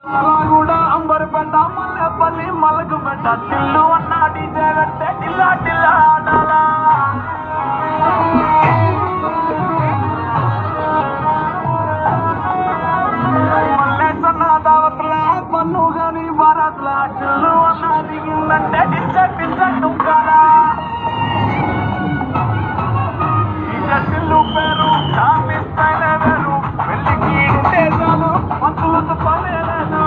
కూడా అంబర్పేట మల్లెపల్లి మలకపేట టిల్లు అన్న డీజే కట్టే టిల్లా టిల్లా ఆడాలా మల్లేసన్న దావత్ల పన్ను గాని భారత్ల టిల్లు అన్న దిగిందంటే టించ టిల్లు పేరు చాపిస్తాయిన వేరు పెళ్లికి చాలు పంతులకు పనేలేదు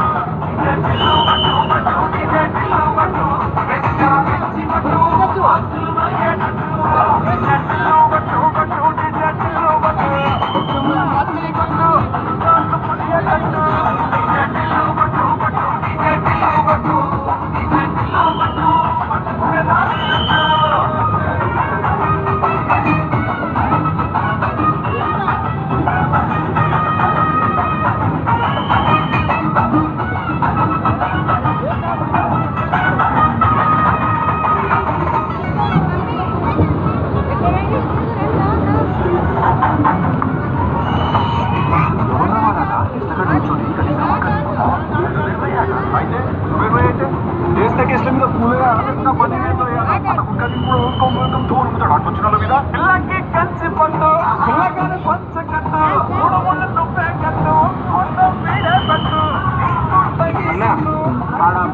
పిల్లకి కంచి పట్టు పిల్లగాని పంచకట్టు మూడు ముళ్ళు నువ్వే కట్టు మొత్తం వీడే పట్టు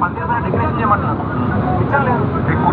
పందిరి డెకరేషన్ చేయమంటున్నారు ఇచ్చలేదు ఎక్కువ